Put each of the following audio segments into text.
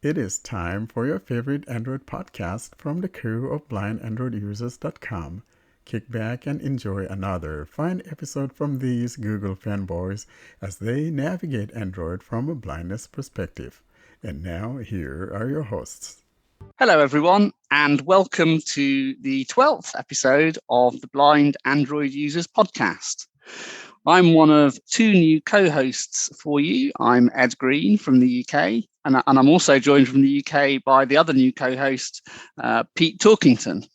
It is time for your favorite Android podcast from the crew of blindandroidusers.com. Kick back and enjoy another fine episode from these Google fanboys as they navigate Android from a blindness perspective. And now, here are your hosts. Hello, everyone, and welcome to the 12th episode of the Blind Android Users podcast. I'm one of two new co-hosts for you. I'm Ed Green from the UK, and I'm also joined from the UK by the other new co-host, Pete Torkington.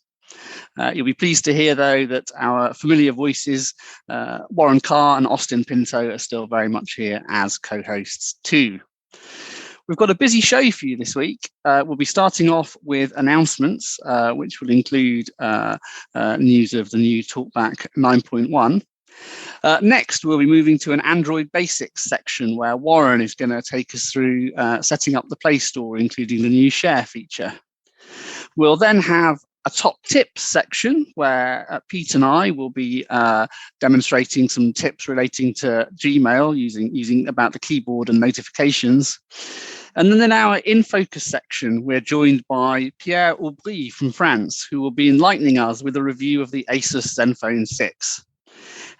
You'll be pleased to hear, though, that our familiar voices, Warren Carr and Austin Pinto, are still very much here as co-hosts too. We've got a busy show for you this week. We'll be starting off with announcements, which will include news of the new TalkBack 9.1. Next, we'll be moving to an Android Basics section where Warren is going to take us through setting up the Play Store, including the new share feature. We'll then have a top tips section where Pete and I will be demonstrating some tips relating to Gmail using about the keyboard and notifications. And then in our In Focus section, we're joined by Pierre Aubry from France, who will be enlightening us with a review of the Asus Zenfone 6.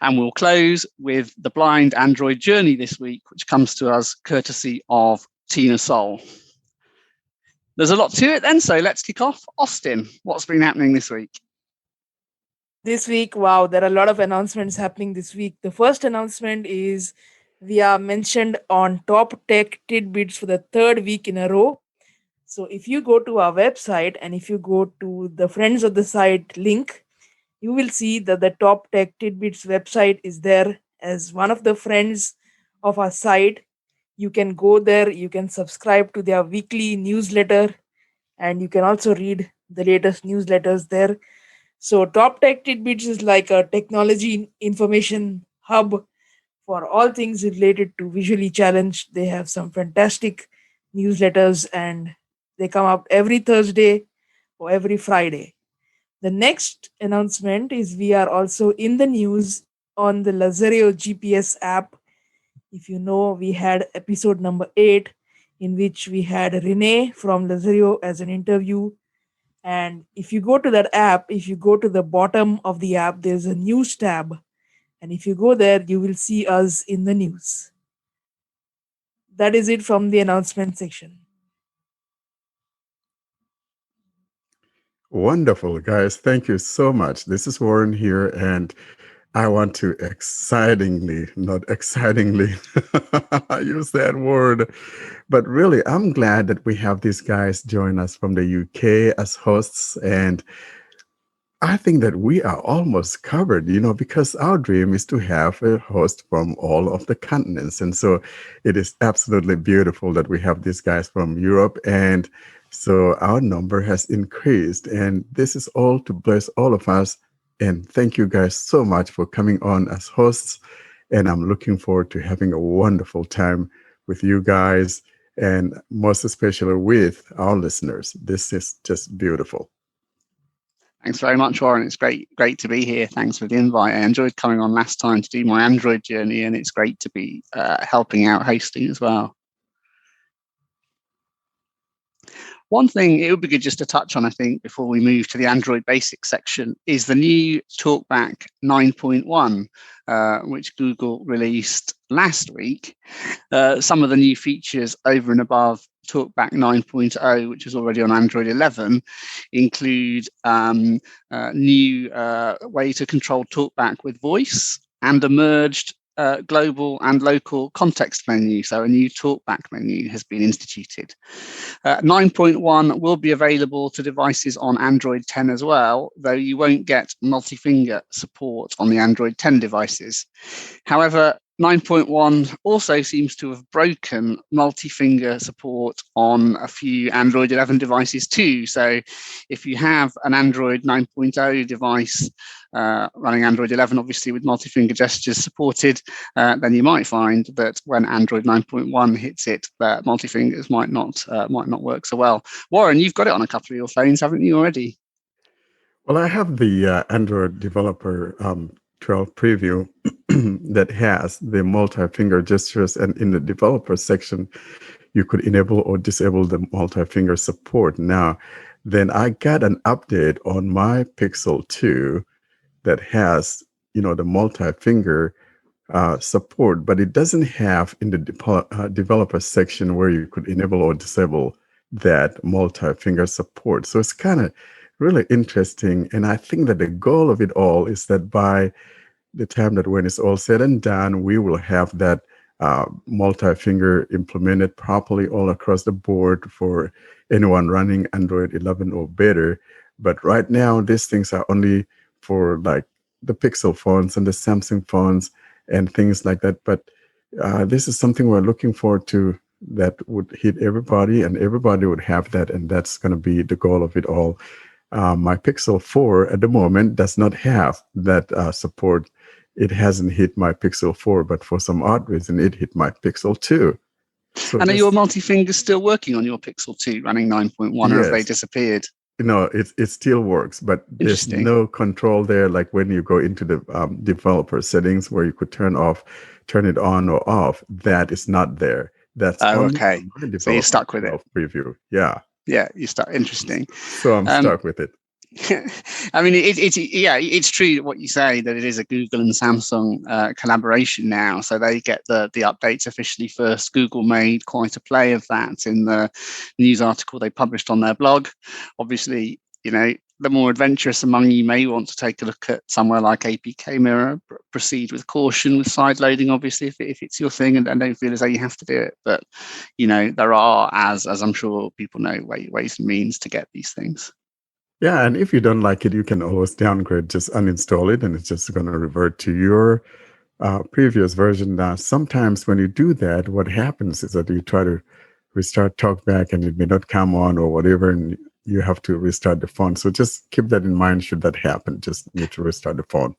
And we'll close with the blind Android journey this week, which comes to us courtesy of Tina Sohl. There's a lot to it then, so let's kick off. Austin, what's been happening this week? This week, wow, there are a lot of announcements happening this week. The first announcement is we are mentioned on Top Tech Tidbits for the third week in a row. So if you go to our website and if you go to the Friends of the Site link, you will see that the Top Tech Tidbits website is there as one of the friends of our site. You can go there, you can subscribe to their weekly newsletter, and you can also read the latest newsletters there. So Top Tech Tidbits is like a technology information hub for all things related to visually challenged. They have some fantastic newsletters and they come up every Thursday or every Friday. The next announcement is we are also in the news on the Lazario GPS app. If you know, we had episode number 8 in which we had Renee from Lazario as an interview. And if you go to that app, if you go to the bottom of the app, there's a news tab. And if you go there, you will see us in the news. That is it from the announcement section. Wonderful, guys. Thank you so much. This is Warren here, and I want to not excitingly use that word, but really, I'm glad that we have these guys join us from the UK as hosts, and I think that we are almost covered, because our dream is to have a host from all of the continents. And so it is absolutely beautiful that we have these guys from Europe. And so our number has increased. And this is all to bless all of us. And thank you guys so much for coming on as hosts. And I'm looking forward to having a wonderful time with you guys, and most especially with our listeners. This is just beautiful. Thanks very much, Warren. It's great to be here. Thanks for the invite. I enjoyed coming on last time to do my Android journey, and it's great to be helping out hosting as well. One thing it would be good just to touch on, I think, before we move to the Android Basics section, is the new TalkBack 9.1, which Google released last week. Some of the new features over and above TalkBack 9.0, which is already on Android 11, include new way to control TalkBack with voice and a merged global and local context menu. So a new TalkBack menu has been instituted. 9.1 will be available to devices on Android 10 as well, though you won't get multi-finger support on the Android 10 devices. However, 9.1 also seems to have broken multi-finger support on a few Android 11 devices too. So if you have an Android 9.0 device running Android 11, obviously with multi-finger gestures supported, then you might find that when Android 9.1 hits it, that multi-fingers might not work so well. Warren, you've got it on a couple of your phones, haven't you already? Well, I have the Android developer 12 preview that has the multi-finger gestures, and in the developer section, you could enable or disable the multi-finger support. Now, then I got an update on my Pixel 2 that has, the multi-finger support, but it doesn't have in the developer section where you could enable or disable that multi-finger support. So it's kind of really interesting. And I think that the goal of it all is that by the time that when it's all said and done, we will have that multi-finger implemented properly all across the board for anyone running Android 11 or better. But right now, these things are only for like the Pixel phones and the Samsung phones and things like that. But this is something we're looking forward to that would hit everybody and everybody would have that. And that's going to be the goal of it all. My Pixel 4 at the moment does not have that support. It hasn't hit my Pixel 4, but for some odd reason, it hit my Pixel 2. So and are your multi-fingers still working on your Pixel 2 running 9.1, or have they disappeared? It still works, but there's no control there. Like when you go into the developer settings where you could turn it on or off, that is not there. That's okay. So you're stuck with it. Preview, yeah. Yeah, you're stuck. Interesting. So I'm stuck with it. I mean, it's true what you say, that it is a Google and Samsung collaboration now. So they get the updates officially first. Google made quite a play of that in the news article they published on their blog. Obviously, the more adventurous among you may want to take a look at somewhere like APK Mirror. Proceed with caution with side loading, obviously, if it's your thing, and don't feel as though you have to do it. But there are, as I'm sure people know, ways and means to get these things. Yeah, and if you don't like it, you can always downgrade, just uninstall it, and it's just going to revert to your previous version. Now, sometimes when you do that, what happens is that you try to restart TalkBack and it may not come on or whatever, and you have to restart the phone. So just keep that in mind should that happen. Just need to restart the phone.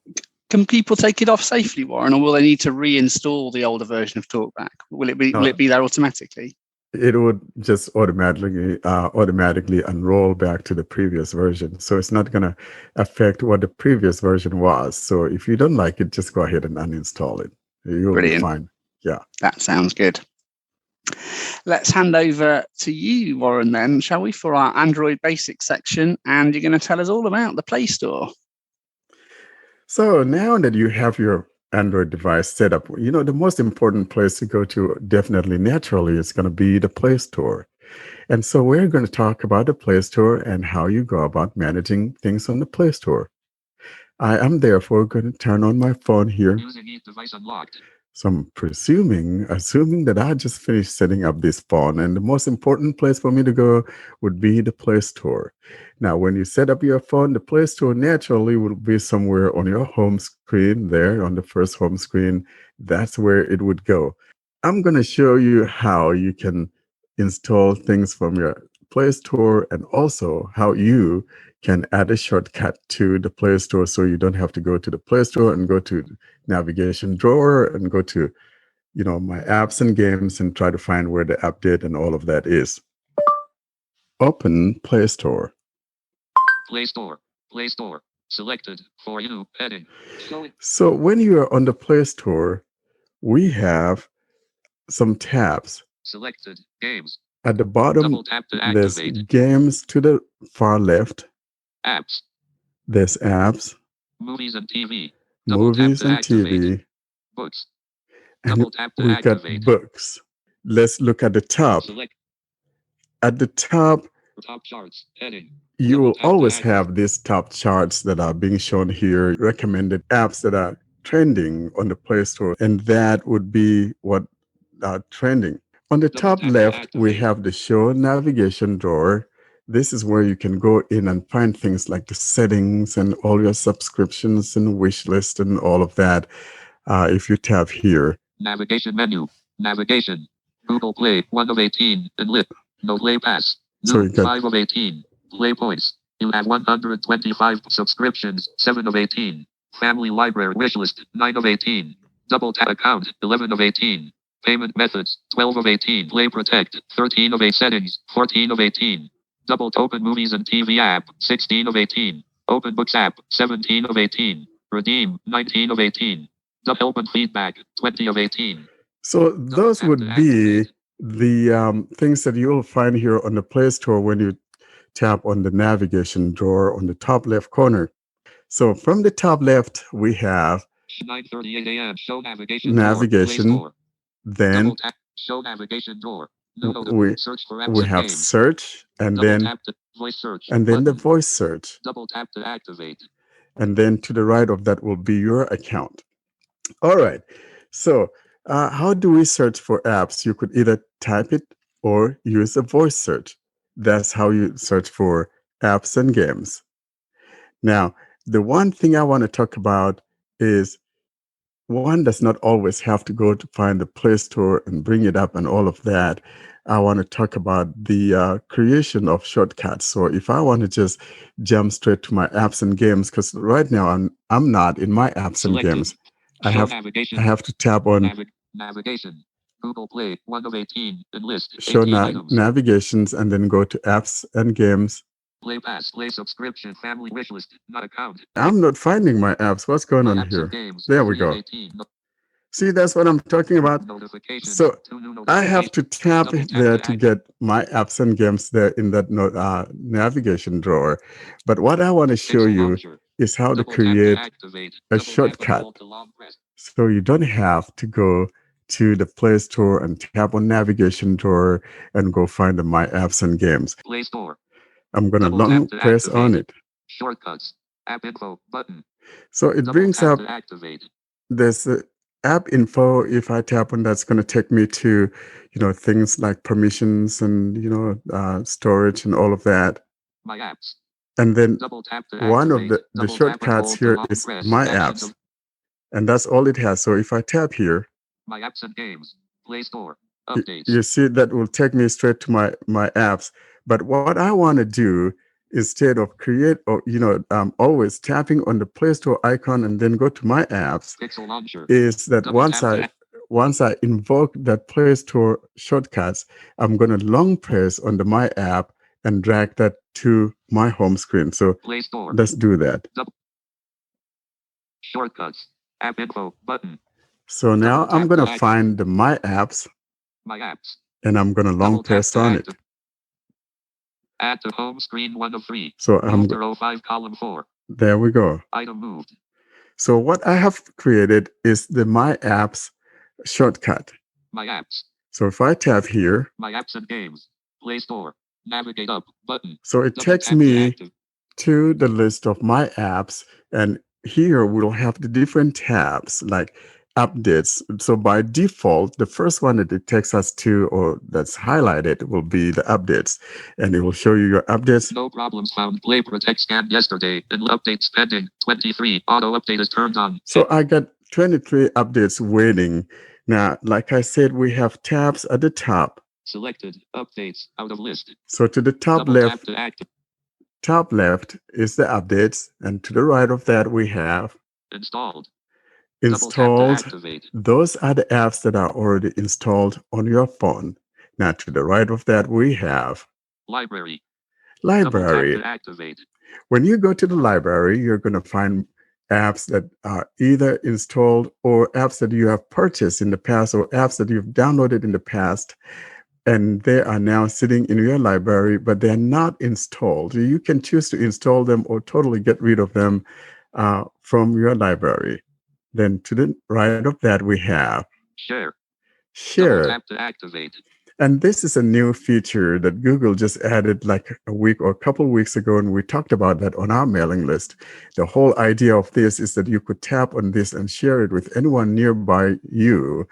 Can people take it off safely, Warren, or will they need to reinstall the older version of TalkBack? Will it be there automatically? It would just automatically unroll back to the previous version. So it's not going to affect what the previous version was. So if you don't like it, just go ahead and uninstall it. You'll be fine. Yeah. That sounds good. Let's hand over to you, Warren, then, shall we, for our Android Basics section. And you're going to tell us all about the Play Store. So now that you have your Android device set up, the most important place to go to definitely naturally is going to be the Play Store. And so we're going to talk about the Play Store and how you go about managing things on the Play Store. I am therefore going to turn on my phone here. Using device unlocked. So I'm assuming that I just finished setting up this phone, and the most important place for me to go would be the Play Store. Now, when you set up your phone, the Play Store naturally will be somewhere on your home screen there, on the first home screen. That's where it would go. I'm going to show you how you can install things from your Play Store and also how you can add a shortcut to the Play Store so you don't have to go to the Play Store and go to navigation drawer and go to, my apps and games and try to find where the update and all of that is. Open Play Store. Play Store. Play Store. Selected. For you. Heading. So when you are on the Play Store, we have some tabs. Selected. Games. At the bottom, Double tap to there's activate. games. To the far left, Apps. there's apps. Movies and TV. Double Movies tap to and activate. TV. Books. And Double tap to we got activate. books. Let's look at the top. Select. At the top, Top charts. Heading. you Double will tap to always activate. have these top charts that are being shown here, recommended apps that are trending on the Play Store, and that would be what are trending. On the top tap to left, we activate. have the Show Navigation drawer. This is where you can go in and find things like the settings and all your subscriptions and wish list and all of that. If you tap here. Navigation menu. Navigation. Google Play. 1 of 18. And lit. No Play Pass. So you got 5 of 18. Play points. You have 125 subscriptions. 7 of 18. Family library wishlist. 9 of 18. Double tap account. 11 of 18. Payment methods. 12 of 18. Play Protect. 13 of 8 settings. 14 of 18. Double open movies and TV app. 16 of 18. Open books app. 17 of 18. Redeem. 19 of 18. Double open feedback. 20 of 18. So those would be the things that you'll find here on the Play Store when you tap on the navigation drawer on the top left corner. So from the top left, we have 9:38 a.m. Show navigation door. Play navigation. Store. Then Double tap. Show navigation door. New we search for apps we and have games. search, and Double then tap to voice search. the Button. voice search, Double tap to activate. and then to the right of that will be your account. All right. So how do we search for apps? You could either type it or use a voice search. That's how you search for apps and games. Now, the one thing I want to talk about is one does not always have to go to find the Play Store and bring it up and all of that. I want to talk about the creation of shortcuts. So if I want to just jump straight to my apps and games, because right now I'm not in my apps and Selected. games. I Show have navigation. I have to tap on Navigation. Google Play 1 of 18 and list show 18 items. navigations and then go to apps and games. Play pass, play subscription, family wish list, not account. I'm not finding my apps. What's going on apps here? and games. There we 3 of go. 18. See, that's what I'm talking about. Notifications. So 2 new I have notifications. to tap Double it tap there to to get my apps and games there in that navigation drawer. But what I want to show Pixel you launcher. is how to Double tap to create activate. a Double tap and shortcut. hold to long press. So you don't have to go to the Play Store and tap on navigation drawer and go find the My Apps and Games. Play Store. I'm going to Double long tap to press on activate. it. Shortcuts. App info button. So it Double brings tap up to activate. this app info. If I tap on that's going to take me to, things like permissions and, storage and all of that. My apps. And then Double tap to one of activate. the Double tap and shortcuts hold to here long is press. My Actions Apps. of And that's all it has. So if I tap here, My apps and games. Play Store. y- Updates. you see that will take me straight to my apps. But what I want to do instead of create or always tapping on the Play Store icon and then go to my apps Pixel launcher. is that Double tap to once I invoke that Play Store shortcuts, I'm going to long press on the My App and drag that to my home screen. So Play Store. let's do that. Shortcuts. App info button. So now Double I'm tap going to to find the My Apps My apps. and I'm going to long Double tap press to on it. Add to home screen 1 of 3. So I'm Move to row 5 column 4. there we go. Item moved. So what I have created is the My Apps shortcut. My apps. So if I tap here, My apps and games. Play Store. Navigate up button. so it Double takes tap to me active. to the list of my apps, and here we'll have the different tabs like updates. So by default, the first one that it takes us to or that's highlighted will be the updates, and it will show you your updates. No problems found. Play protect scan yesterday and updates pending. 23. Auto update is turned on. So I got 23 updates waiting. Now, like I said, we have tabs at the top. Selected. Updates. Out of list. So to the top Double left, tap to active. top left is the updates, and to the right of that we have Installed. Double tap to installed. activate. Those are the apps that are already installed on your phone. Now to the right of that we have Library. Double tap library. to activate. When you go to the library, you're going to find apps that are either installed or apps that you have purchased in the past or apps that you've downloaded in the past. And they are now sitting in your library, but they're not installed. You can choose to install them or totally get rid of them from your library. Then to the right of that, we have Share. Double Share. tap to activate. And this is a new feature that Google just added like a week or a couple of weeks ago, and we talked about that on our mailing list. The whole idea of this is that you could tap on this and share it with anyone nearby you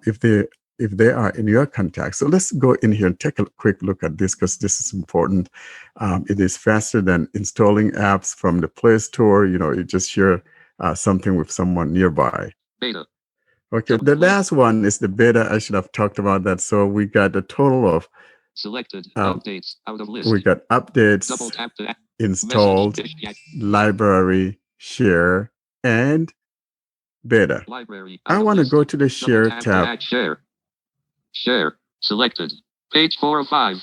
if they are in your contacts. So let's go in here and take a quick look at this because this is important. It is faster than installing apps from the Play Store. You just share something with someone nearby. Beta. Okay, the last one is the beta. I should have talked about that. So we got a total of Selected. Updates. Out of list. we got updates, Double tap to installed, library, share, and beta. Library. I want to go to the share tab. Share. Share. Selected. Page 4 of 5.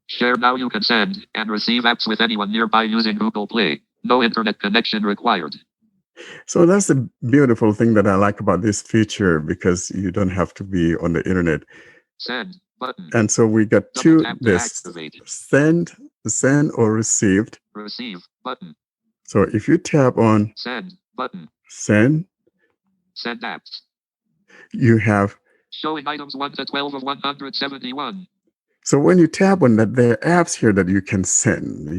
Share now. You can send and receive apps with anyone nearby using Google Play. No internet connection required. So that's the beautiful thing that I like about this feature because you don't have to be on the internet Send button. And so we got Double two, tap to this activate. send or received. Receive button. So if you tap on Send button. send, Send apps. you have, Showing items 1 to 12 of 171. so when you tap on that, there are apps here that you can send,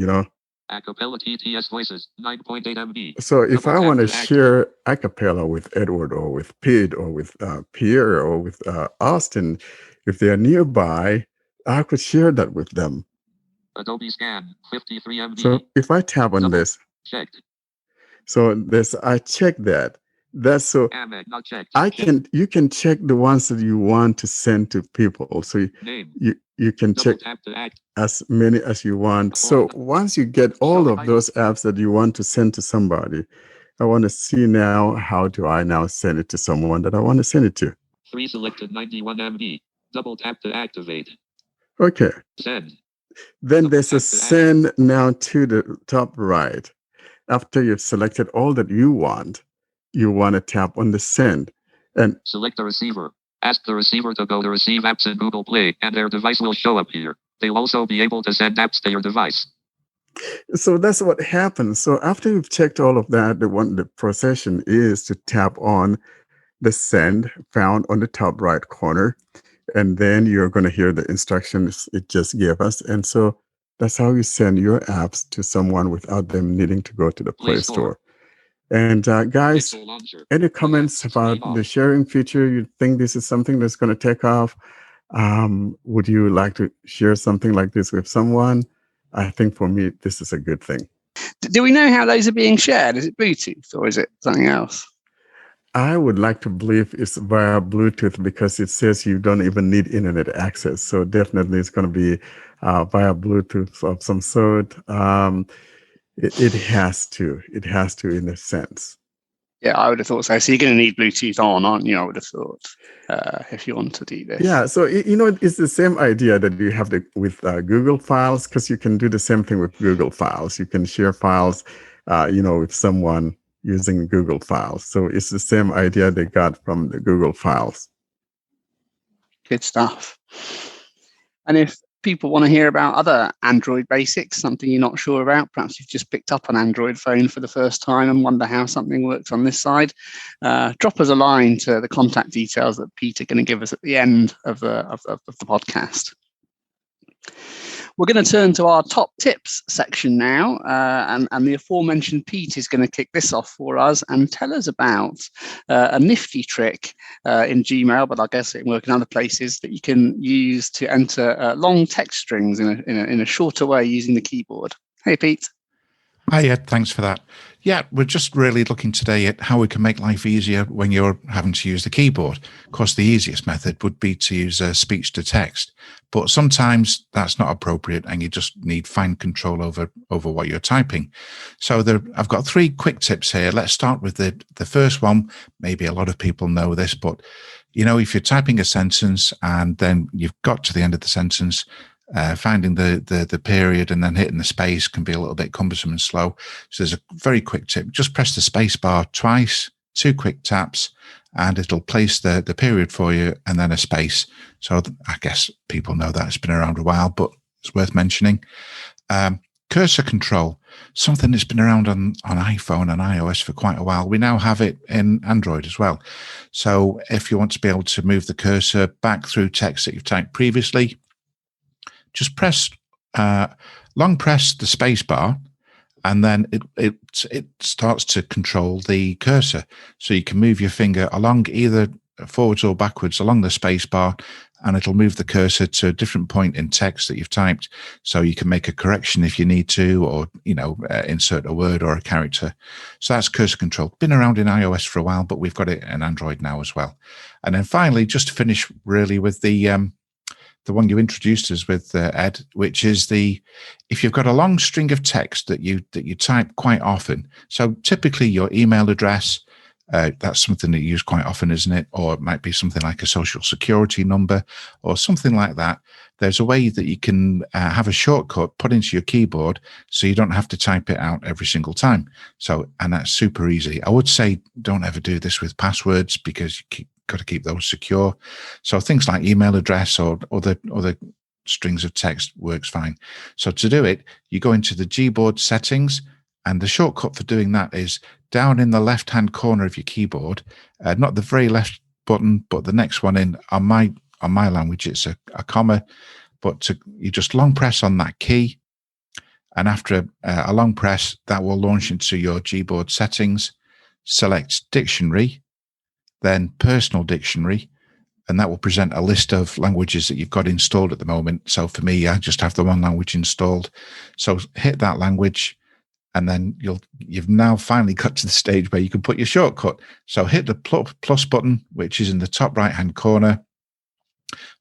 Acapella TTS voices 9.8 MB. So if I Double want to tap share a cappella with Edward or with Pete or with Pierre or with Austin, if they are nearby, I could share that with them. Adobe Scan 53 MB. So if I tap on this, Checked. so this, I check that. That's so Not checked. you can check the ones that you want to send to people. So Name. you can Double check tap to act. as many as you want. So once you get all of those apps that you want to send to somebody, I want to see now, how do I now send it to someone that I want to send it to? 3 selected 91 MB. Double tap to activate. Okay. Send. Then there's a send now to the top right. After you've selected all that you want to tap on the send. And select the receiver. Ask the receiver to go to receive apps in Google Play, and their device will show up here. They'll also be able to send apps to your device. So that's what happens. So after you've checked all of that, the procession is to tap on the send found on the top right corner. And then you're going to hear the instructions it just gave us. And so that's how you send your apps to someone without them needing to go to the Play Store. And guys, any comments about the sharing feature? You think this is something that's going to take off? Would you like to share something like this with someone? I think for me, this is a good thing. Do we know how those are being shared? Is it Bluetooth or is it something else? I would like to believe it's via Bluetooth because it says you don't even need internet access. So definitely it's going to be via Bluetooth of some sort. It has to in a sense. Yeah, I would have thought so. So you're going to need Bluetooth on, aren't you? I would have thought, if you want to do this. Yeah, so it's the same idea that you have with Google Files, because you can do the same thing with Google Files. You can share files, with someone using Google Files. So it's the same idea they got from the Google Files. Good stuff. And if people want to hear about other Android basics, something you're not sure about, perhaps you've just picked up an Android phone for the first time and wonder how something works on this side, drop us a line to the contact details that Pete are going to give us at the end of the podcast. We're going to turn to our top tips section now, and the aforementioned Pete is going to kick this off for us and tell us about a nifty trick in Gmail, but I guess it can work in other places, that you can use to enter long text strings in a shorter way using the keyboard. Hey, Pete. Hi, Ed. Thanks for that. Yeah, we're just really looking today at how we can make life easier when you're having to use the keyboard. Of course, the easiest method would be to use speech to text, but sometimes that's not appropriate and you just need fine control over what you're typing. So I've got 3 quick tips here. Let's start with the first one. Maybe a lot of people know this, but if you're typing a sentence and then you've got to the end of the sentence, finding the period and then hitting the space can be a little bit cumbersome and slow. So there's a very quick tip. Just press the space bar twice, 2 quick taps, and it'll place the period for you and then a space. So I guess people know that. It's been around a while, but it's worth mentioning. Cursor control, something that's been around on iPhone and iOS for quite a while. We now have it in Android as well. So if you want to be able to move the cursor back through text that you've typed previously, just long press the space bar, and then it starts to control the cursor. So you can move your finger along either forwards or backwards along the space bar, and it'll move the cursor to a different point in text that you've typed. So you can make a correction if you need to, or insert a word or a character. So that's cursor control. Been around in iOS for a while, but we've got it in Android now as well. And then finally, just to finish really with the one you introduced us with, Ed, which is if you've got a long string of text that you type quite often. So typically your email address, that's something that you use quite often, isn't it? Or it might be something like a social security number or something like that. There's a way that you can have a shortcut put into your keyboard so you don't have to type it out every single time. And that's super easy. I would say don't ever do this with passwords, because got to keep those secure. So things like email address or other strings of text works fine. So to do it, you go into the Gboard settings, and the shortcut for doing that is down in the left-hand corner of your keyboard, not the very left button, but the next one in. On my language, it's a comma, but you just long press on that key, and after a long press, that will launch into your Gboard settings. Select Dictionary, then Personal Dictionary, and that will present a list of languages that you've got installed at the moment. So for me, I just have the one language installed. So hit that language, and then you've now finally got to the stage where you can put your shortcut. So hit the plus button, which is in the top right-hand corner,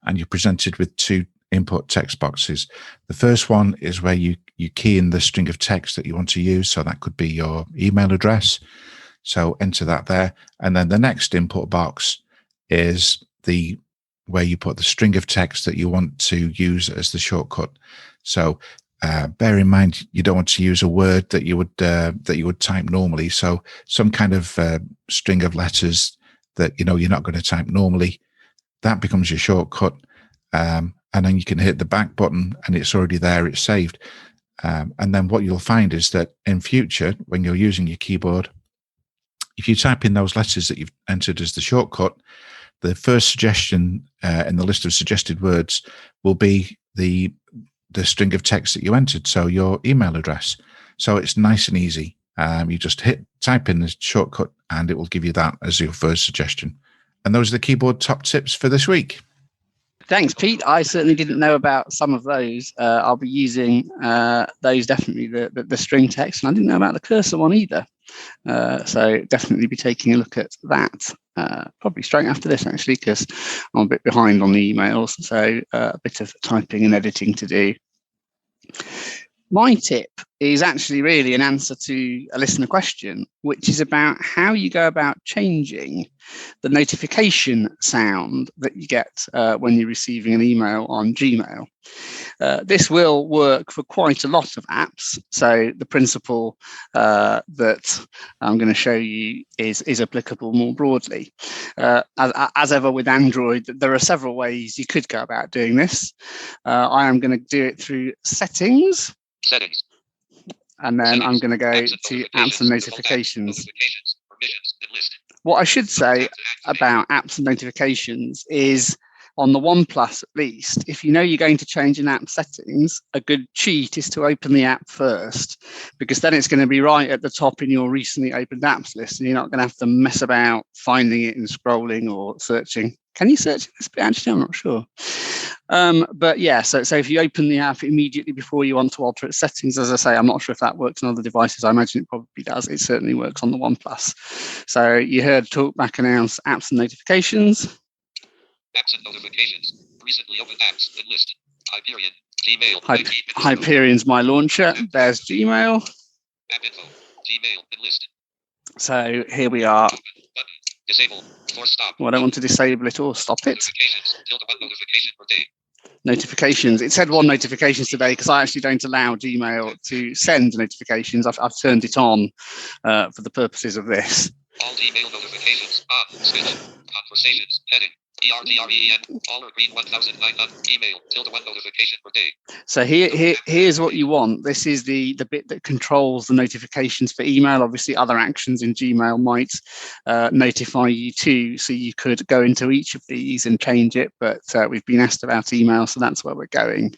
and you're presented with two input text boxes. The first one is where you key in the string of text that you want to use. So that could be your email address. So enter that there. And then the next input box is where you put the string of text that you want to use as the shortcut. So bear in mind, you don't want to use a word that you would type normally. So some kind of string of letters that you're not going to type normally, that becomes your shortcut. And then you can hit the back button, and it's already there. It's saved. And then what you'll find is that in future, when you're using your keyboard, if you type in those letters that you've entered as the shortcut, the first suggestion in the list of suggested words will be the string of text that you entered, so your email address. So it's nice and easy. You just type in the shortcut, and it will give you that as your first suggestion. And those are the keyboard top tips for this week. Thanks, Pete. I certainly didn't know about some of those. I'll be using those, definitely, the string text, and I didn't know about the cursor one either. So definitely be taking a look at that probably straight after this, actually, because I'm a bit behind on the emails, so a bit of typing and editing to do. My tip is actually really an answer to a listener question, which is about how you go about changing the notification sound that you get when you're receiving an email on Gmail. This will work for quite a lot of apps. So the principle that I'm going to show you is applicable more broadly. As ever with Android, there are several ways you could go about doing this. I am going to do it through settings. And then I'm going to go to apps and notifications. What I should say about apps and notifications is, on the OnePlus at least, if you know you're going to change an app settings, a good cheat is to open the app first, because then it's going to be right at the top in your recently opened apps list, and you're not going to have to mess about finding it and scrolling or searching. Can you search this bit? Actually, I'm not sure. But yeah, so if you open the app immediately before you want to alter its settings, as I say, I'm not sure if that works on other devices. I imagine it probably does. It certainly works on the OnePlus. So you heard TalkBack announce apps and notifications. Apps and notifications. Recently opened apps and list. Hyperion. Gmail. Hyperion's my launcher. There's Gmail. App info. Gmail and list. So here we are. Button. Disable. Force stop. Well, I don't want to disable it or stop it. Notifications. ~1 notification per day. Notifications. It said 1 notifications today because I actually don't allow Gmail to send notifications. I've turned it on for the purposes of this. All Gmail notifications on. Switch. Conversations. Heading. ERDREN. All are green 1009. Email. ~1 notification per day. So here's what you want. This is the bit that controls the notifications for email. Obviously, other actions in Gmail might notify you too. So you could go into each of these and change it. But we've been asked about email, so that's where we're going.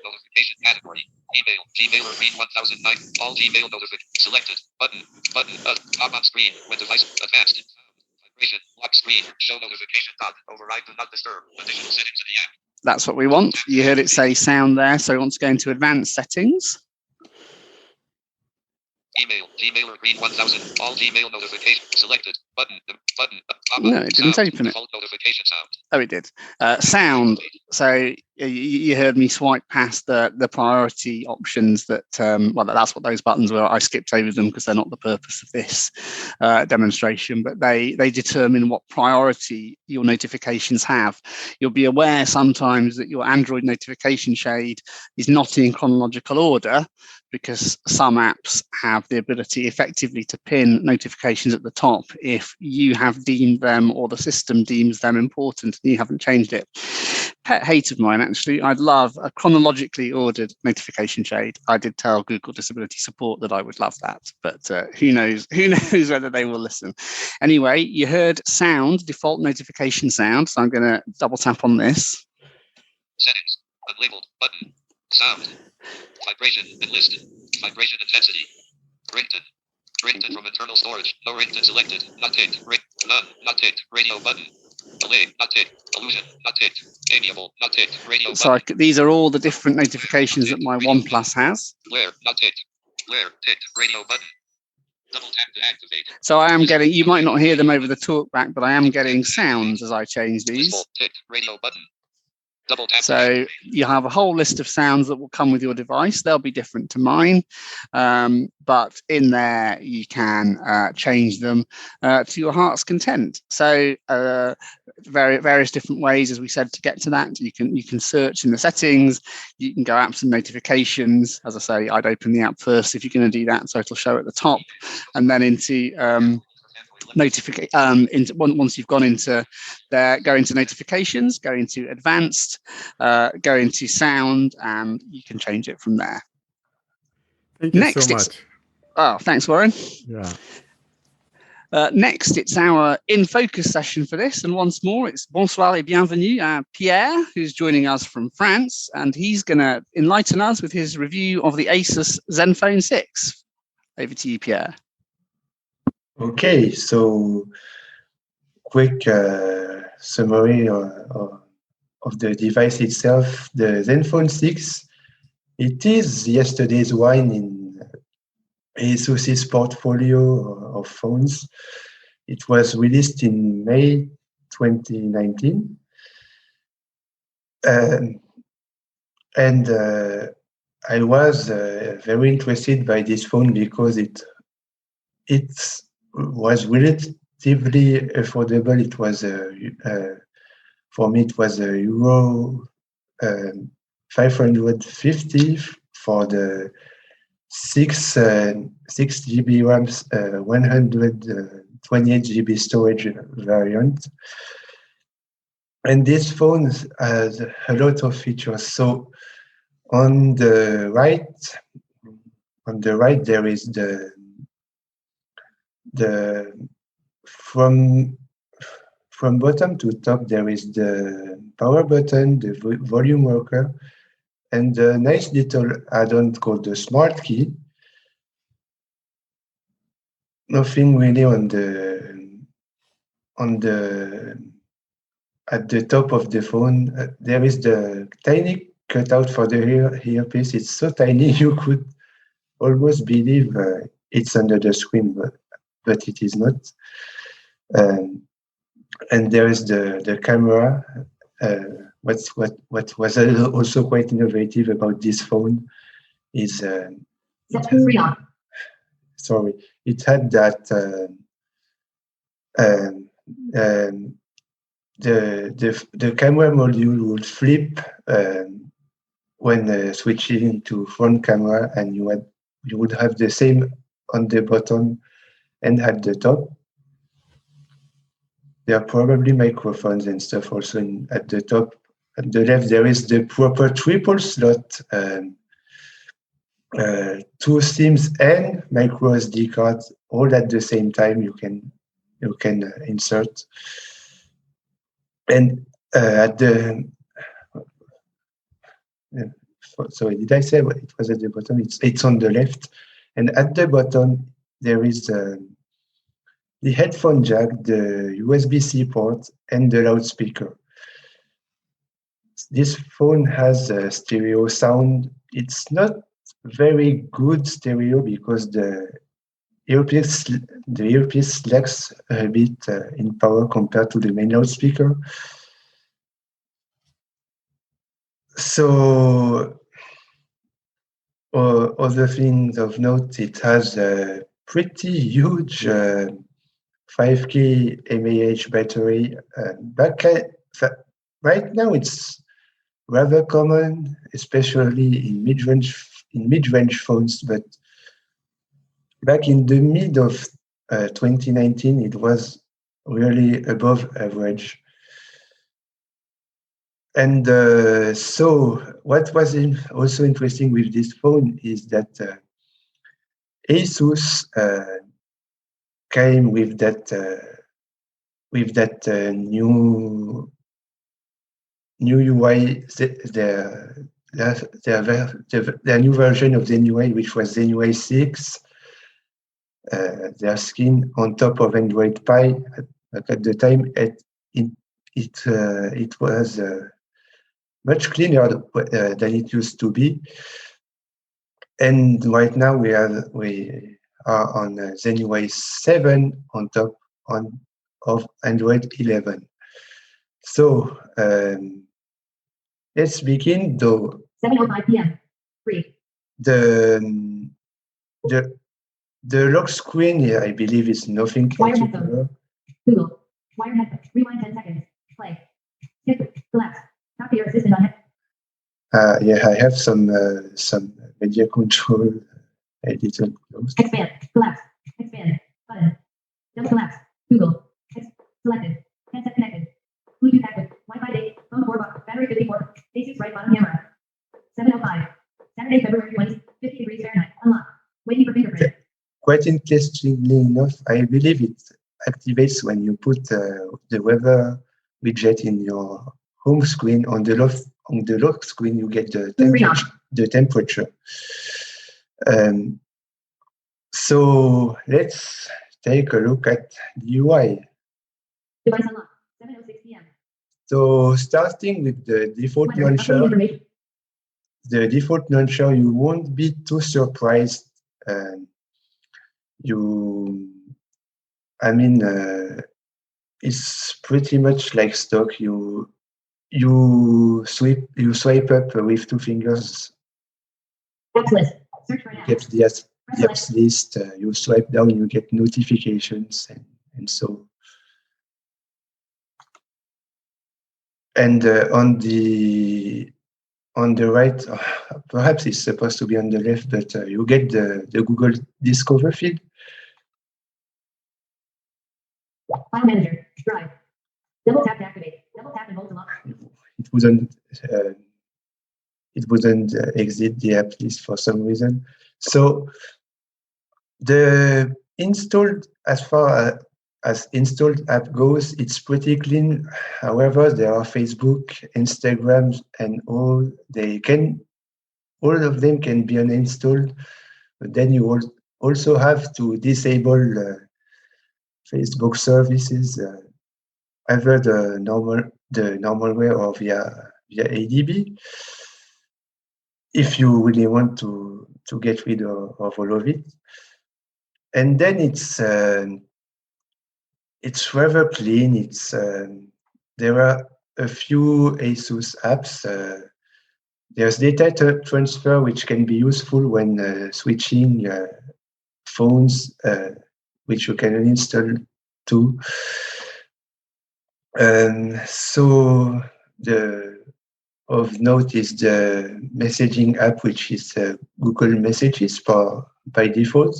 Notification category. Email. Gmail green 1009. All Gmail notifications. Selected. Button. Pop on screen. When device advanced. Lock screen. Show notification dot. Override do not disturb. Additional settings in the app. That's what we want. You heard it say sound there. So we want to go into advanced settings. Email. Gmail green 1000. All Gmail notifications. Selected. Button. No, it didn't open it. Notification sound. Oh, it did. Sound. So you heard me swipe past the priority options that, well, that's what those buttons were. I skipped over them because they're not the purpose of this demonstration, but they determine what priority your notifications have. You'll be aware sometimes that your Android notification shade is not in chronological order, because some apps have the ability effectively to pin notifications at the top if if you have deemed them or the system deems them important and you haven't changed it. Pet hate of mine, actually. I'd love a chronologically ordered notification shade. I did tell Google Disability Support that I would love that, but who knows whether they will listen. Anyway, you heard sound, default notification sound. So I'm going to double tap on this. Settings. Unlabeled. Button. Sound. Vibration. Enlisted. Vibration intensity. Ringtone. Ringtone from internal storage. No ringtone selected. Not ticked. Ring. None. Not ticked. Radio button. Delay. Not ticked. Illusion. Not ticked. Amiable. Not ticked. Radio button. So these are all the different notifications that my OnePlus has. Glare. Not ticked. Glare. Ticked. Radio button. Double tap to activate. So I am getting, you might not hear them over the TalkBack, but I am getting sounds as I change these. Ticked. Radio button. Double tap. So you have a whole list of sounds that will come with your device. They'll be different to mine, but in there you can change them to your heart's content. So various different ways, as we said, to get to that. You can search in the settings. You can go apps and notifications. As I say, I'd open the app first if you're going to do that, so it'll show at the top, and then into once you've gone into there, go into notifications, go into advanced, go into sound, and you can change it from there. Thank you so much. Oh, thanks, Warren. Yeah. Next, it's our In Focus session for this. And once more, it's bonsoir et bienvenue, Pierre, who's joining us from France. And he's going to enlighten us with his review of the Asus Zenfone 6. Over to you, Pierre. Okay, so quick summary of the device itself. The Zenfone 6, it is yesterday's wine in Asus's portfolio of phones. It was released in May 2019. And I was very interested by this phone because it was relatively affordable. It was for me it was euro 550 for the 6 GB RAMs, 128 GB storage variant. And this phone has a lot of features. So on the right there is the from bottom to top there is the power button, the volume rocker, and a nice little add-on called the smart key. Nothing really at the top of the phone. There is the tiny cutout for the earpiece. It's so tiny you could almost believe it's under the screen, but it is not. And there is the camera. What was also quite innovative about this phone is it had that the camera module would flip when switching to front camera, and you would have the same on the bottom and at the top. There are probably microphones and stuff also at the top. At the left, there is the proper triple slot, 2 SIMs and micro SD cards all at the same time. You can insert. And at the sorry, did I say it was at the bottom? It's on the left, and at the bottom there is the headphone jack, the USB-C port, and the loudspeaker. This phone has a stereo sound. It's not very good stereo because the earpiece lacks a bit in power compared to the main loudspeaker. So, other things of note, it has a pretty huge 5K mAh battery. Right now, it's rather common, especially in mid-range phones. But back in the mid of 2019, it was really above average. And so what was also interesting with this phone is that ASUS came with that new UI, their new version of Zen UI, which was Zen UI 6. Their skin on top of Android Pie. At the time, it was much cleaner than it used to be. And right now we are on Zen UI 7 on top of Android 11. So let's begin though. 7:05 p.m. Free. The lock screen here, I believe, is nothing particular. Google. Wired headphones. Rewind 10 seconds. Play. Skip. Collapse. Copy your assistant on it. Yeah, I have some media control editor closed. Expand. Collapse. Expand. Button. Double collapse. Google. Selected. Headset connected. Bluetooth active. Wi-Fi date. Phone 4 box. Battery 54. ASUS right bottom camera. 7:05. Saturday, February 20. 50 degrees Fahrenheit. Unlock. Waiting for fingerprint. Quite interestingly enough, I believe it activates when you put the weather widget in your home screen. On the lock screen, you get the temperature. So let's take a look at the UI. Device unlocked. 7:06 p.m. So starting with the default launcher, you won't be too surprised. It's pretty much like stock. You swipe up with 2 fingers. Apps list. Search for an app. Get the apps list. You swipe down, you get notifications, and so. And on the right, perhaps it's supposed to be on the left, but you get the Google Discover feed. File manager. Drive. Double tap to activate. Double tap and hold to lock. It wouldn't exit the app list for some reason. So the installed, as far as installed app goes, it's pretty clean. However, there are Facebook, Instagram, and all of them can be uninstalled. But then you also have to disable Facebook services, either the normal way or via ADB, if you really want to get rid of all of it. And then it's rather clean. There are a few ASUS apps. There's data transfer, which can be useful when switching phones, which you can install too. So of note is the messaging app, which is Google Messages by default.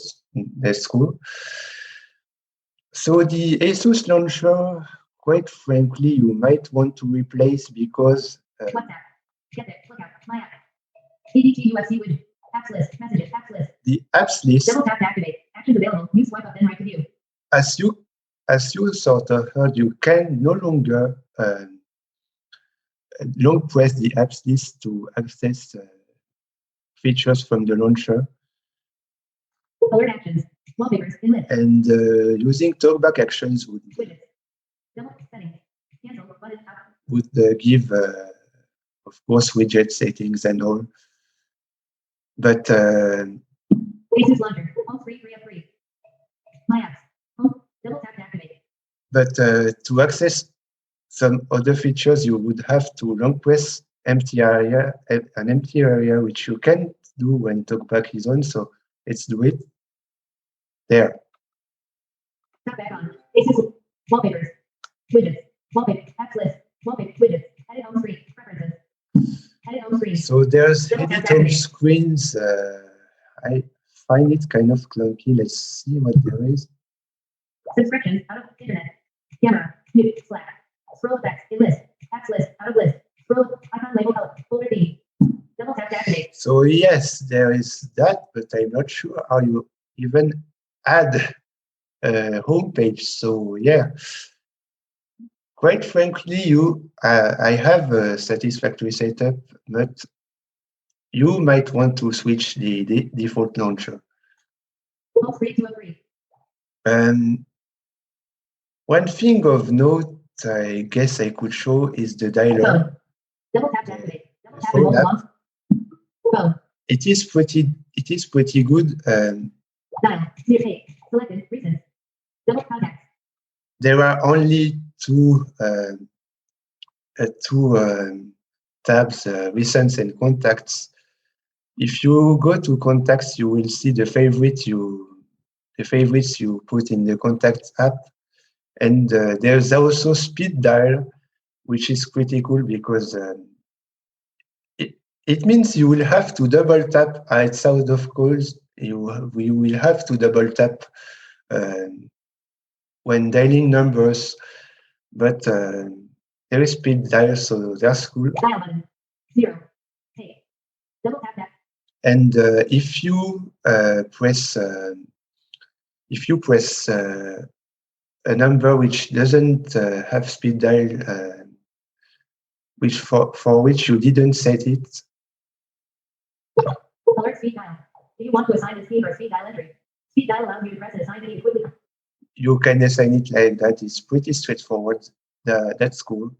That's cool. So the ASUS launcher, quite frankly, you might want to replace because WhatsApp. Get it. Look out. My app. ADT UFC widget. Apps list. Messages. Apps list. The apps list. Double tap to activate. Actions available. You swipe up then right to view. As you sort of heard, you can no longer long press the apps list to access features from the launcher. Alert actions. Wallpapers. Inlet. And using TalkBack actions would Widgets. Double settings. Cancel. Button. Would give, of course, widget settings and all. But ASUS launcher. All free of free. My apps. Home. Double tap to activate. But to access some other features, you would have to long press an empty area, which you can't do when TalkBack is on. So let's do it. There. Tap back on. ASUS. Wallpapers. Widgets. Wallpaper. Apps list. Wallpaper. Widgets. Edit home screen. Preferences. Edit home screen. So there's edit home screens. I find it kind of clunky. Let's see what there is. Subscriptions out of internet. Camera. Mute. Slack. Scroll effects. In list. Apps list. Out of list. Scroll. Icon label color. Folder theme. Double tap to activate. So yes, there is that, but I'm not sure how you even add a home page. So yeah, quite frankly, I have a satisfactory setup, but you might want to switch the default launcher. Home screen 203. One thing of note, I guess I could show is the dialer. Phone. Double tap to activate. Double tap and Phone hold app. mouse. Phone. It is pretty good. Dial. Clear tape. Selected. Recent. Double contact. There are only two tabs, recents and contacts. If you go to contacts, you will see the favorites you put in the contacts app, and there's also speed dial, which is pretty cool because it means you will have to double tap outside of calls. We will have to double tap when dialing numbers, but there is speed dial, so that's cool. Dial button. 0. Take. Double tap that. And if you press a number which doesn't have speed dial, which for which you didn't set it, Alert speed dial. Do you want to assign a speed or speed dial entry? Speed dial allows you to press and assign any quickly. you can assign it like that. It's pretty straightforward. That's cool.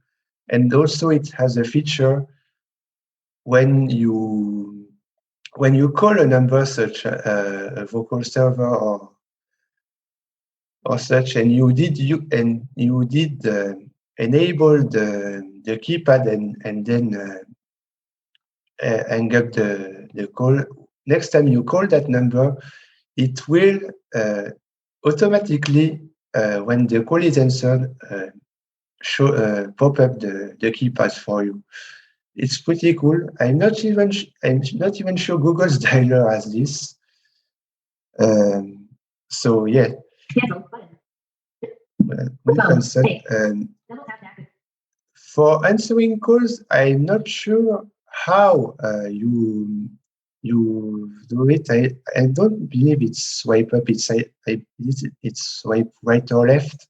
And also it has a feature when you call a number such a vocal server or such, and you did enable the keypad and then hang up the call. Next time you call that number, it will automatically, when the call is answered, pop up the keypad for you. It's pretty cool. I'm not even sure Google's dialer has this. So yeah. Cancel button. We can set. Double tap to activate. For answering calls, I'm not sure how you do it. I don't believe it's swipe up. It's swipe right or left,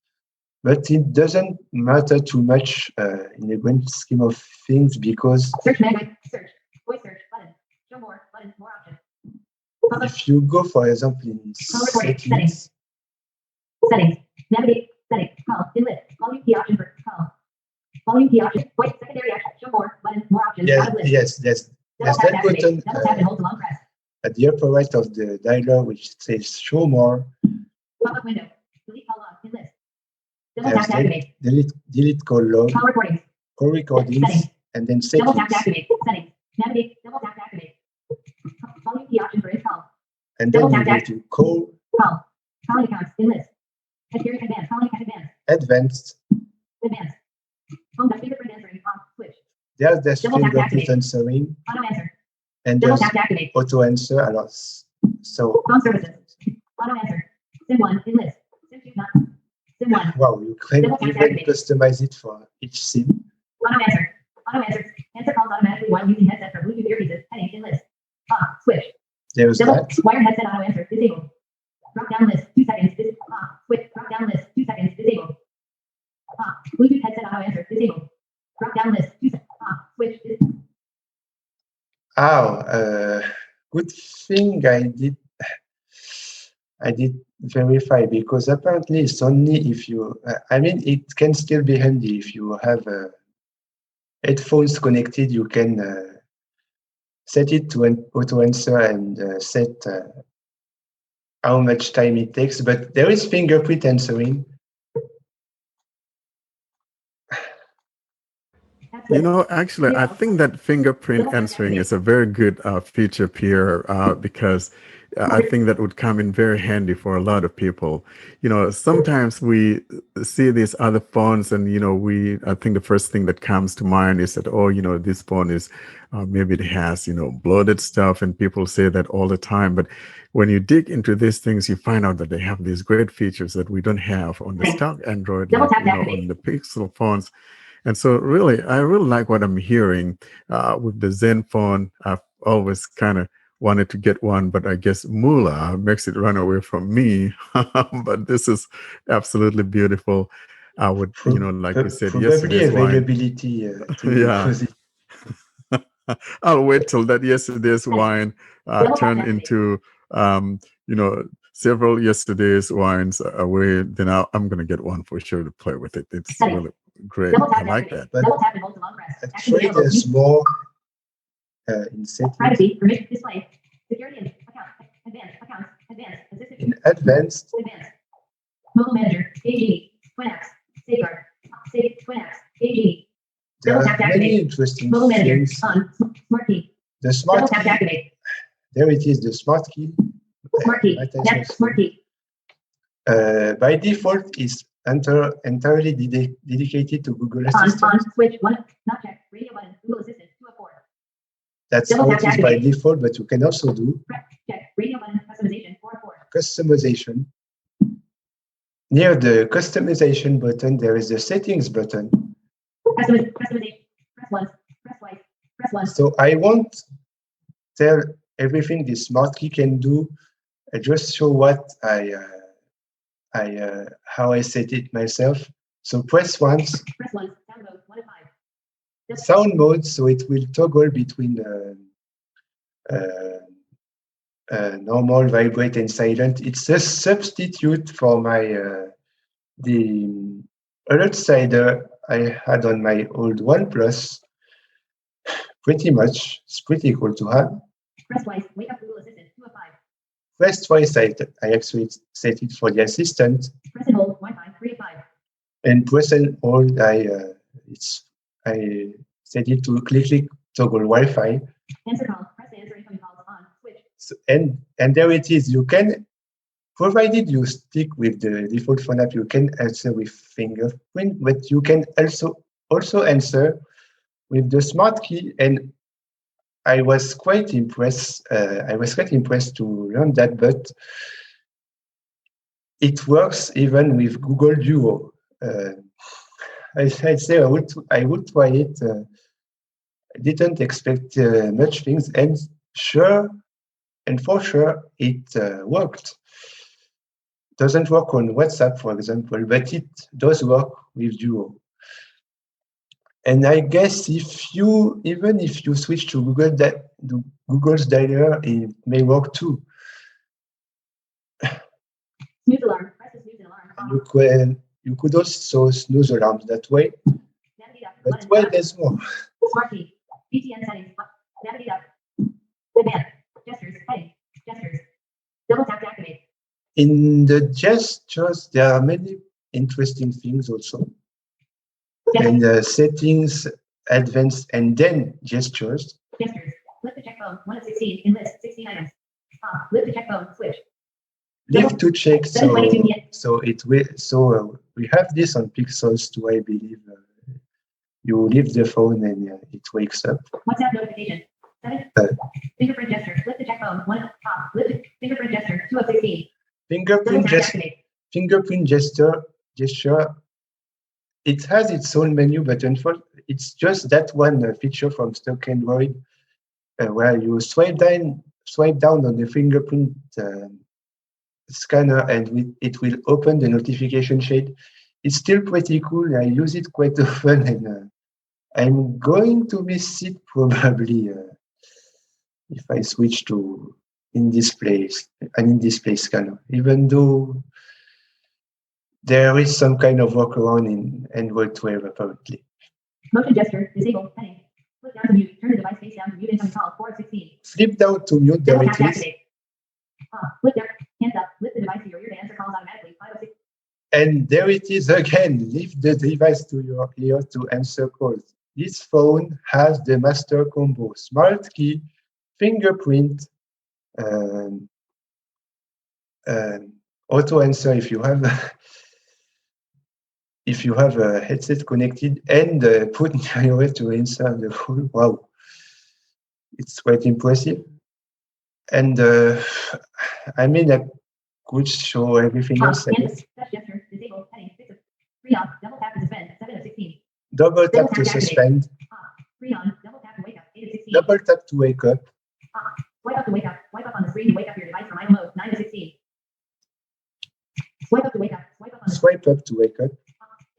but it doesn't matter too much in the grand scheme of things because Search menu. Search. Voice search button. Show more button. More options. Publish. if you go, for example, in Call recording. settings, Settings. Navigate. Settings. Call. Inlet. Volume key option for call. Volume key option. Voice secondary action. Show more button. More options. Out of list. yes, there's Double tap that to activate. button Double tap and hold to long press. at the upper right of the dialer which says show more. Pop-up window. Delete call log. In list. Double tap There's to activate. delete call log, Call recordings. call recordings, Settings. and then Double tap to settings, activate. Settings. Navigate. Double tap to activate. Volume key option for call. and then double you tap go to call Call. Calling accounts. In list. Adherent advanced. Calling advanced. advanced. Advanced. Phone touch fingerprint answering. On. Switch. There's Double tap to fingerprint activate. answering, Auto answer. and Double there's tap to activate. auto answer. So Phone services. Auto answer. SIM 1. In list. SIM 2. Not. SIM 1. wow, you can Double tap to even activate. customize it for each SIM. Auto answer. Auto answer. Answer calls automatically while using headset for Bluetooth earpieces. Heading. In list. Switch. There's Double that. wired headset auto answer. Disable. Drop down list. 2 seconds. Switch. Drop down list. 2 seconds. Disable. Bluetooth headset auto answer. Disable. Drop down list. 2 seconds. Switch. Good thing I did verify because apparently it's only if you, it can still be handy if you have headphones connected, you can set it to an auto answer and set how much time it takes, but there is fingerprint answering. You know, actually, I think that fingerprint answering is a very good feature, Pierre, because I think that would come in very handy for a lot of people. Sometimes we see these other phones, and I think the first thing that comes to mind is that, oh, this phone is maybe it has bloated stuff, and people say that all the time. But when you dig into these things, you find out that they have these great features that we don't have on the stock Android, Double like tap to on activate. the Pixel phones. And so really, I really like what I'm hearing with the Zen phone. I've always kind of wanted to get one, but I guess Moolah makes it run away from me. But this is absolutely beautiful. I would, like we said, Probably yesterday's wine. availability to Yeah, because I'll wait till that yesterday's wine Double tap to turned activate. into, several yesterday's wines away. Then I'm going to get one for sure to play with it. It's Settings. really great. Double I tap to like activate. that. But Double tap and hold to long press. Action actually available. there's more in settings. Privacy, permission, display, security, and account, advanced, assistant, In advanced, advanced. Mobile manager, AG, twin apps, safeguard, save, twin apps, AG. there Double are tap to many activate. interesting Mobile manager, things. on, smart key. The Double smart tap to key, activate. there it is, the smart key. Smart key, Attention tap, smart key. by default is entirely dedicated to Google Assistant. On, switch, one, not check, radio button, Google Assistant, 2 of 4. That's Double how tap it to is by activate. default, but you can also do Check, radio button, customization, 4 of 4. customization. Near the customization button, there is the settings button. Customization, press once, press twice, press once. So I won't tell everything this smart key can do. I just show what how I set it myself. So press once, Press once, sound mode, 1 of 5. sound mode, so it will toggle between normal, vibrate, and silent. It's a substitute for my the alert slider I had on my old OnePlus. Pretty much, it's pretty cool to have. Press twice, wake up Google Assistant, 2 of 5. Press twice, I actually set it for the assistant, Press and hold, Wi-Fi, 3 of 5. and press and hold, I set it to click toggle Wi-Fi. Answer call, press to answer incoming calls, on, switch. So, and there it is. You can, provided you stick with the default phone app, you can answer with fingerprint, but you can also answer with the smart key. And I was quite impressed. To learn that, but it works even with Google Duo. I'd say I would try it. I didn't expect much things, and for sure, it worked. Doesn't work on WhatsApp, for example, but it does work with Duo. And I guess even if you switch to Google's dialer, it may work too. Snooze alarm, press the snooze and alarm, on. You could also snooze alarms that way, Navigate up, but button, well, down. there's more. Smart key, BTN settings, navigate up. Advanced, gestures, heading, gestures. Double tap to activate. In the gestures, there are many interesting things also. And settings, advanced, and then gestures. Gestures, lift the check phone, 1 of 16, in list, 16 items. Lift the check phone, switch. Lift to check. 722 yet. So it will. So we have this on Pixels too, I believe. You leave the phone and it wakes up. WhatsApp notification. 7. Fingerprint gesture. Lift the check phone. 1. Lift fingerprint gesture. 2 of 16. Fingerprint gesture. It has its own menu, but unfortunately, it's just that one feature from stock Android where you swipe down on the fingerprint scanner, and it will open the notification shade. It's still pretty cool. I use it quite often, and I'm going to miss it probably if I switch to an in-display scanner, even though there is some kind of workaround in Android 12 apparently. Motion gesture. Disable. Heading. Flip down to mute. Turn the device face down to mute incoming call. 4 of 16. Flip down to mute. There Double it tap to is. activate. Flip down. Hands up. Lift the device to your ear to answer calls automatically. 5 of 16. And there it is again. Lift the device to your ear to answer calls. This phone has the master combo: smart key, fingerprint, auto answer if you have a headset connected, and put near your way to answer the call. Wow, it's quite impressive. And I mean, I could show everything else. Canvas. Touch gesture. Disable. Heading. 6 of 3 on. Double tap to suspend. 7 of 16. Double tap to suspend. 3 on. Double tap to wake up. 8 of 16. Double tap to wake up. Swipe up to wake up. Swipe up on the screen to wake up your device from idle mode. 9 of 16. Swipe up to wake up. Swipe up on the Swipe up to wake up.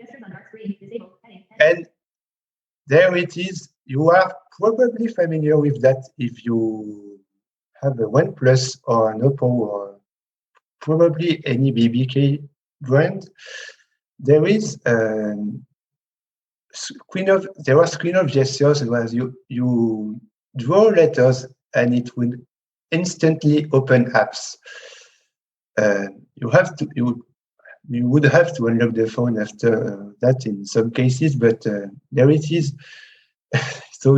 gestures on dark screen. Disable. Heading. And there it is. You are probably familiar with that if you have a OnePlus or an Oppo or probably any BBK brand. There is screen of gestures where you draw letters and it will instantly open apps. You would have to unlock the phone after that in some cases, but there it is. So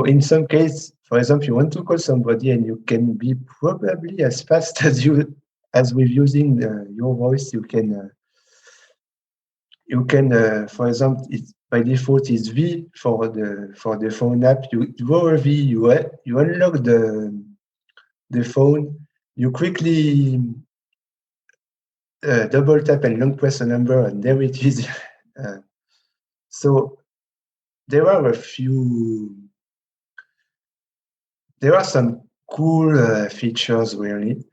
in some case, for example, you want to call somebody and you can be probably as fast as with using your voice. You can, for example, by default is V for the phone app. You draw a V, you unlock the phone, you quickly double tap and long press a number, and there it is. So there are some cool features really.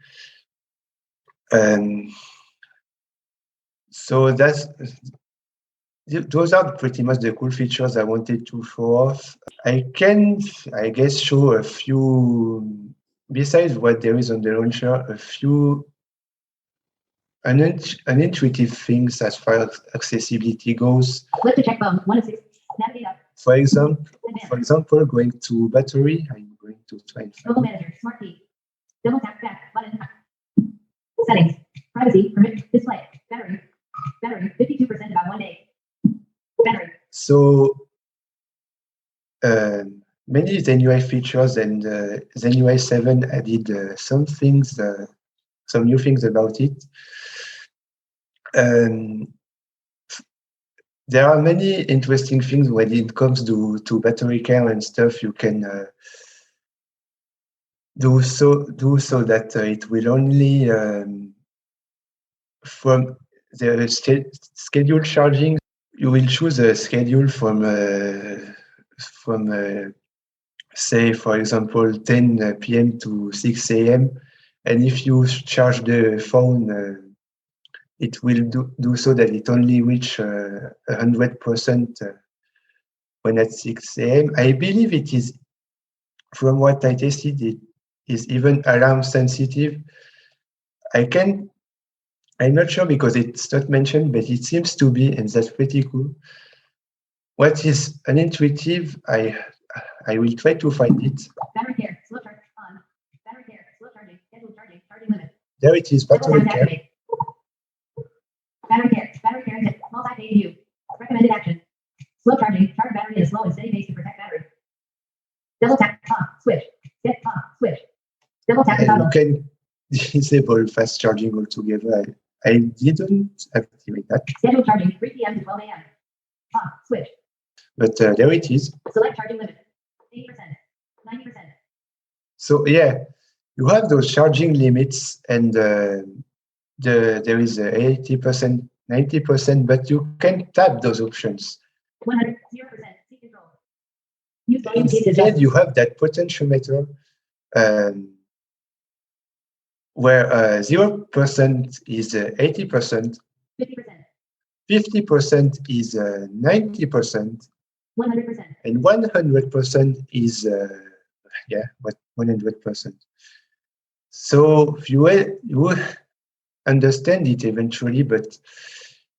So those are pretty much the cool features I wanted to show off. I can, I guess, show a few, besides what there is on the launcher, a few unintuitive things as far as accessibility goes. Flip to check phone. 1 of 6. Navigate up. For example, going to battery, I'm going to try and Mobile manager. Smart key. Double tap back button. Settings. Privacy. Permit. Display. Battery. 52% about 1 day. Battery. So many Zen UI features, and Zen UI 7 added some new things about it. There are many interesting things when it comes to battery care and stuff. You can do so that it will only from the scheduled charging. You will choose a schedule from say, for example, 10 p.m. to 6 a.m. And if you charge the phone, it will do so that it only reach 100% when at 6 a.m. I believe it is, from what I tested, it is even alarm sensitive. I'm not sure because it's not mentioned, but it seems to be, and that's pretty cool. What is unintuitive, I will try to find it. Battery care. Slow charge on. Battery care. Slow charging. Scheduled charging. Charging limit. There it is. Battery care. Battery care. Battery care is multi-page view. Recommended action. Slow charging. Charge battery at a slow and steady pace to protect battery. Double tap on. Switch. Get on. Switch. Double tap to toggle. You can disable fast charging altogether. I didn't activate that. Scheduled charging 3 p.m. to 12 a.m. On. Switch. But there it is. Select charging limit. 80%. 90%. So yeah, you have those charging limits, and there is 80%, 90%, but you can tap those options. 100. 0%. Seat control. Use volume gauge Instead, adjust. you have that potentiometer where 0% is 80%, 50%. 50% is 90%, 100%. and 100% is 100%. So you understand it eventually, but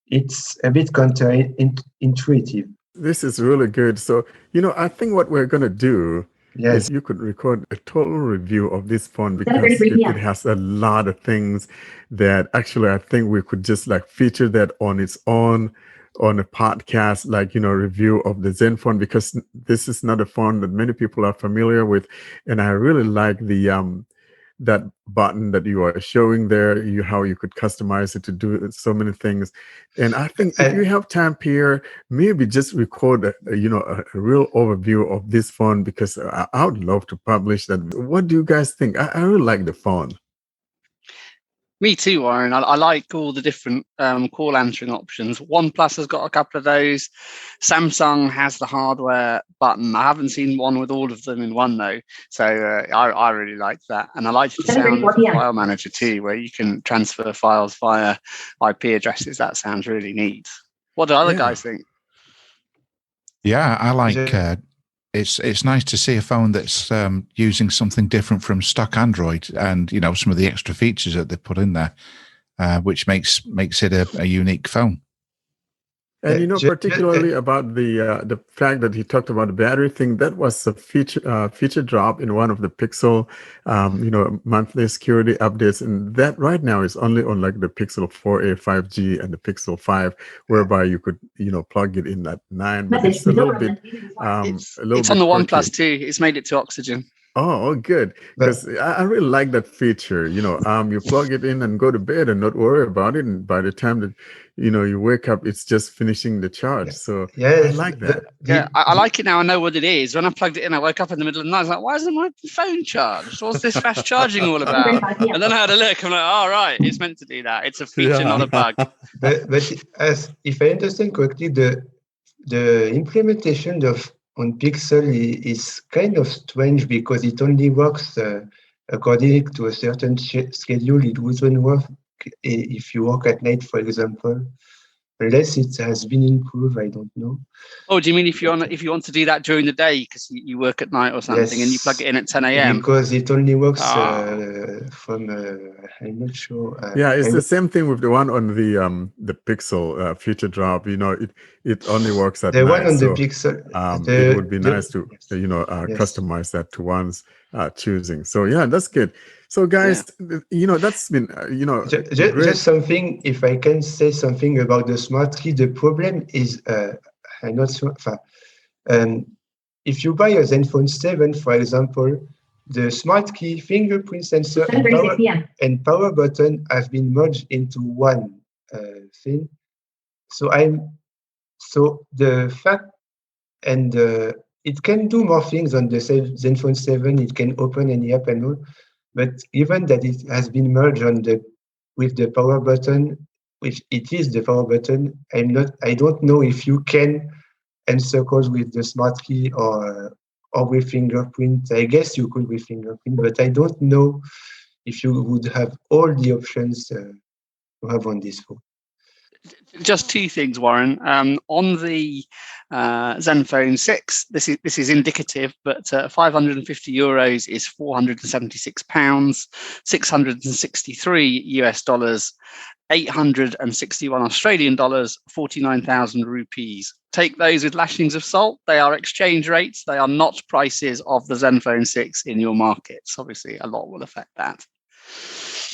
it's a bit counterintuitive. This is really good. So, I think what we're going to do is you could record a total review of this phone because it has a lot of things that actually I think we could just feature that on its own on a podcast, review of the Zen phone, because this is not a phone that many people are familiar with. And I really like the that button that you are showing there, how you could customize it to do so many things. And I think if you have time, Pierre, maybe just record a real overview of this phone, because I would love to publish that. What do you guys think? I really like the phone. Me too, Warren. I like all the different call answering options. OnePlus has got a couple of those. Samsung has the hardware button. I haven't seen one with all of them in one though. So I really like that. And I like the sound of the file manager too, where you can transfer files via IP addresses. That sounds really neat. What do other guys think? Yeah, I like it's nice to see a phone that's using something different from stock Android, and some of the extra features that they put in there, which makes it a unique phone. And particularly about the fact that he talked about the battery thing, that was a feature drop in one of the Pixel, monthly security updates, and that right now is only on like the Pixel 4a 5G and the Pixel 5, whereby you could plug it in at 9. But it's a little bit, it's on the OnePlus too. It's made it to Oxygen. Oh, good. Because I really like that feature. You plug it in and go to bed and not worry about it. And by the time that, you wake up, it's just finishing the charge. So I like that. I like it now. I know what it is. When I plugged it in, I woke up in the middle of the night. I was like, why isn't my phone charged? What's this fast charging all about? And then I had a look. I'm like, all right, it's meant to do that. It's a feature, not a bug. But if I understand correctly, the implementation on Pixel is kind of strange, because it only works according to a certain schedule. It wouldn't work if you work at night, for example. Unless it has been improved, I don't know. Oh, do you mean if you want to do that during the day because you work at night or something, and you plug it in at 10 a.m.? Because it only works from I'm not sure. It's the same thing with the one on the Pixel feature drop. It only works at night. The one on the Pixel. It would be nice to customize that to one's choosing. So yeah, that's good. So guys, that's been just something. If I can say something about the smart key, the problem is I'm not sure. If you buy a Zenfone 7, for example, the smart key, fingerprint sensor, and power button have been merged into one thing. So the fact, and it can do more things on the Zenfone 7. It can open any app and all. But given that it has been merged with the power button, which it is the power button, I don't know if you can answer calls with the smart key or with fingerprint. I guess you could with fingerprint, but I don't know if you would have all the options you have on this phone. Just two things, Warren. On the Zenfone 6, this is indicative, but 550 euros is 476 pounds, 663 US dollars, 861 Australian dollars, 49,000 rupees. Take those with lashings of salt. They are exchange rates. They are not prices of the Zenfone 6 in your markets. Obviously, a lot will affect that.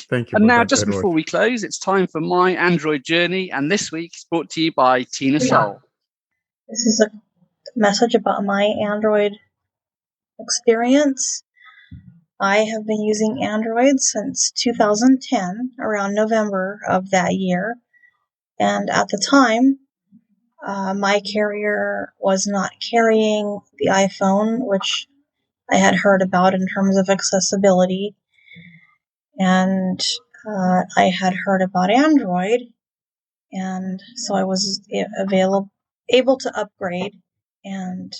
Thank you. And now, just before we close, it's time for my Android journey. And this week is brought to you by Tina Sohl. This is a message about my Android experience. I have been using Android since 2010, around November of that year. And at the time, my carrier was not carrying the iPhone, which I had heard about in terms of accessibility. And I had heard about Android, and so I was able to upgrade and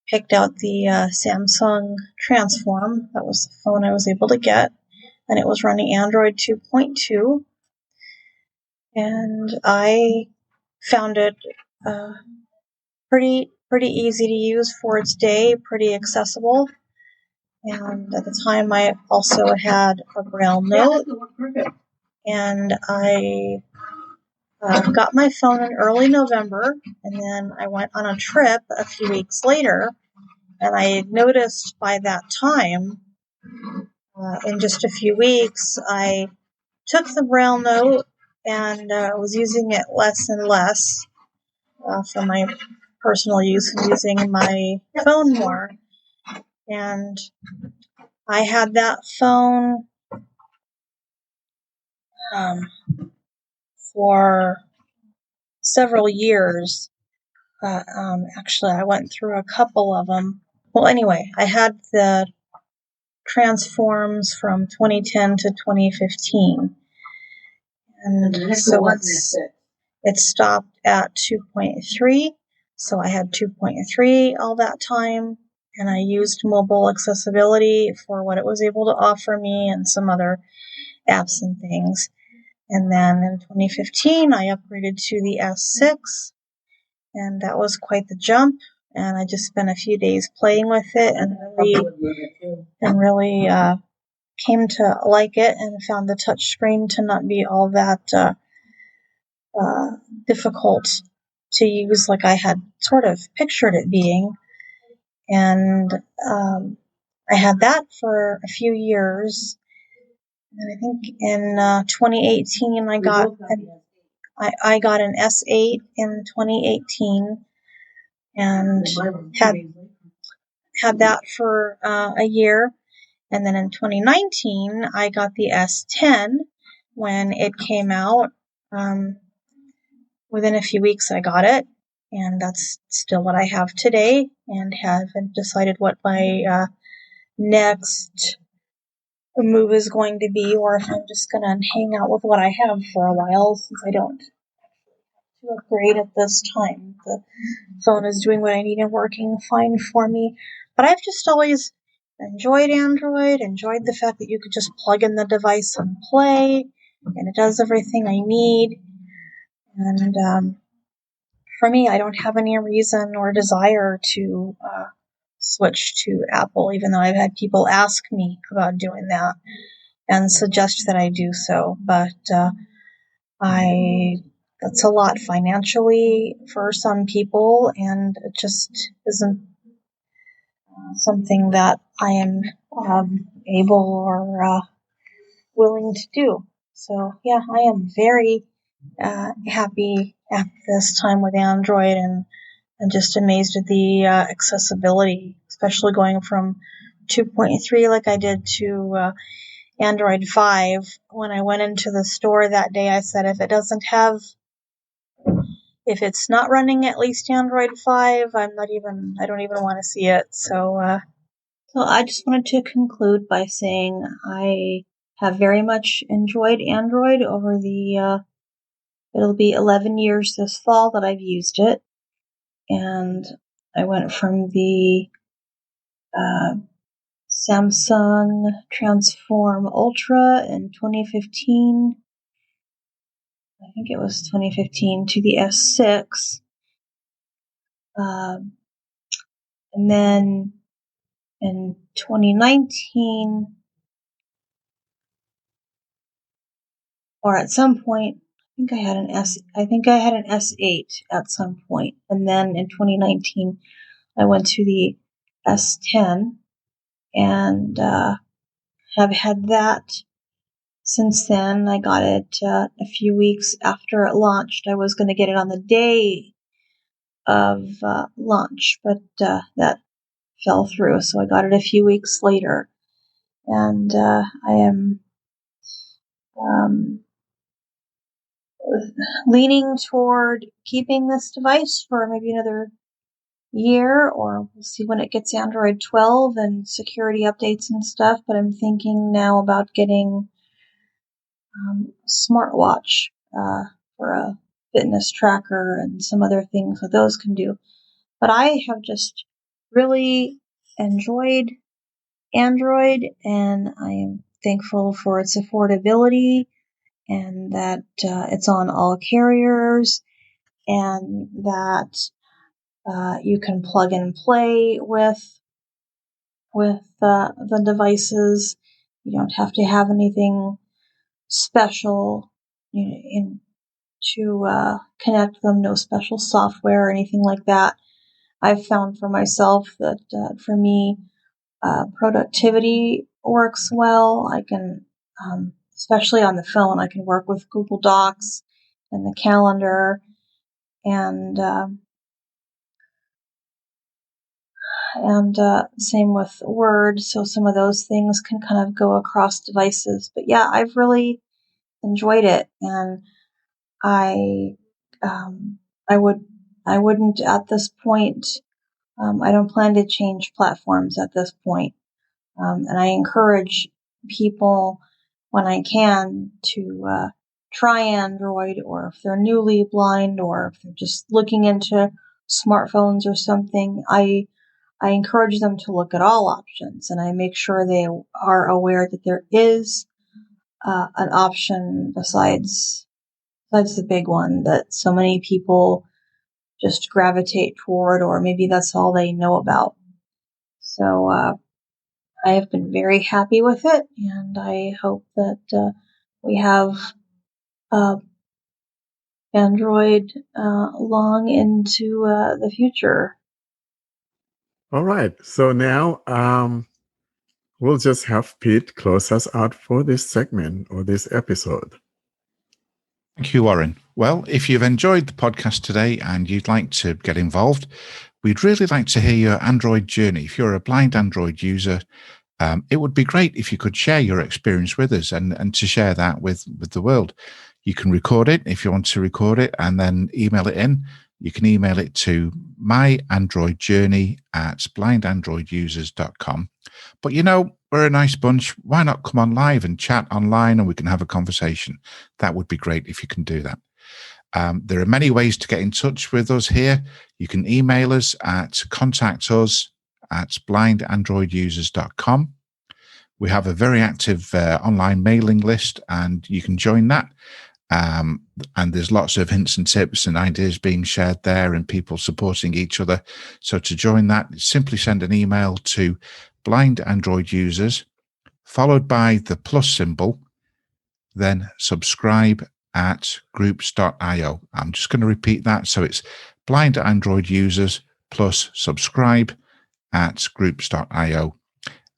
picked out the Samsung Transform. That was the phone I was able to get, and it was running Android 2.2. And I found it pretty easy to use for its day, pretty accessible. And at the time, I also had a Braille note, and I got my phone in early November, and then I went on a trip a few weeks later, and I noticed by that time, in just a few weeks, I took the Braille note and was using it less and less for my personal use and using my phone more. And I had that phone for several years. Actually, I went through a couple of them. Well, anyway, I had the transforms from 2010 to 2015. And so it stopped at 2.3. So I had 2.3 all that time. And I used mobile accessibility for what it was able to offer me and some other apps and things. And then in 2015, I upgraded to the S6. And that was quite the jump. And I just spent a few days playing with it and really came to like it, and found the touch screen to not be all that difficult to use like I had sort of pictured it being. And I had that for a few years. And I think in 2018 I got an S8 in 2018, and had that for a year. And then in 2019 I got the S10 when it came out. Within a few weeks I got it, and that's still what I have today, and haven't decided what my next move is going to be, or if I'm just going to hang out with what I have for a while, since I don't upgrade at this time. The phone is doing what I need and working fine for me. But I've just always enjoyed Android, enjoyed the fact that you could just plug in the device and play, and it does everything I need. And for me, I don't have any reason or desire to switch to Apple, even though I've had people ask me about doing that and suggest that I do so. But that's a lot financially for some people, and it just isn't something that I am able or willing to do. So yeah, I am very happy at this time with Android, and just amazed at the accessibility, especially going from 2.3 like I did to Android 5. When I went into the store that day, I said, if it's not running at least Android 5, I don't even want to see it. So I just wanted to conclude by saying I have very much enjoyed Android over the, it'll be 11 years this fall that I've used it. And I went from the Samsung Transform Ultra in 2015. I think it was 2015, to the S6. And then in 2019, or at some point, I think I had an S8 at some point. And then in 2019, I went to the S10, and have had that since then. I got it a few weeks after it launched. I was going to get it on the day of launch, but that fell through, so I got it a few weeks later. And I am leaning toward keeping this device for maybe another year, or we'll see when it gets Android 12 and security updates and stuff. But I'm thinking now about getting smartwatch for a fitness tracker and some other things that those can do. But I have just really enjoyed Android, and I am thankful for its affordability, and that it's on all carriers, and that you can plug and play with the devices. You don't have to have anything special to connect them, no special software or anything like that. I've found for myself that for me, productivity works well. I can, especially on the phone, I can work with Google Docs and the calendar, and and same with Word. So some of those things can kind of go across devices. But yeah, I've really enjoyed it, and I wouldn't at this point. I don't plan to change platforms at this point. And I encourage people when I can to try Android, or if they're newly blind, or if they're just looking into smartphones or something, I encourage them to look at all options, and I make sure they are aware that there is an option besides the big one that so many people just gravitate toward, or maybe that's all they know about. So I have been very happy with it, and I hope that we have Android long into the future. All right. So now we'll just have Pete close us out for this segment or this episode. Thank you, Warren. Well, if you've enjoyed the podcast today and you'd like to get involved, we'd really like to hear your Android journey. If you're a blind Android user, it would be great if you could share your experience with us and to share that with the world. You can record it if you want to record it and then email it in. You can email it to myandroidjourney@blindandroidusers.com. But we're a nice bunch. Why not come on live and chat online and we can have a conversation? That would be great if you can do that. There are many ways to get in touch with us here. You can email us at contactus@blindandroidusers.com. We have a very active online mailing list, and you can join that. And there's lots of hints and tips and ideas being shared there and people supporting each other. So to join that, simply send an email to Blind Android Users, followed by the plus symbol, then subscribe at groups.io. I'm just going to repeat that. So it's Blind Android Users plus subscribe at groups.io.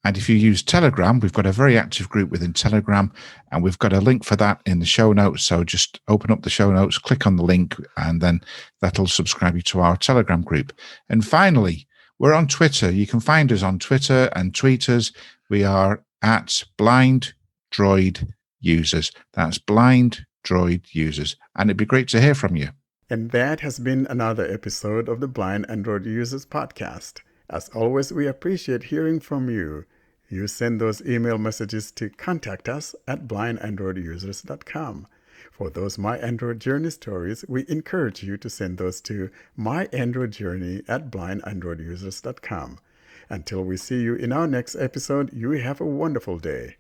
And if you use Telegram, we've got a very active group within Telegram, and we've got a link for that in the show notes. So just open up the show notes, click on the link, and then that'll subscribe you to our Telegram group. And finally, we're on Twitter. You can find us on Twitter and tweet us. We are at Blind Droid Users. That's Blind Droid Users. And it'd be great to hear from you. And that has been another episode of the Blind Android Users podcast. As always, we appreciate hearing from you. You send those email messages to contact us at blindandroidusers.com. For those My Android Journey stories, we encourage you to send those to myandroidjourney@blindandroidusers.com. Until we see you in our next episode, you have a wonderful day.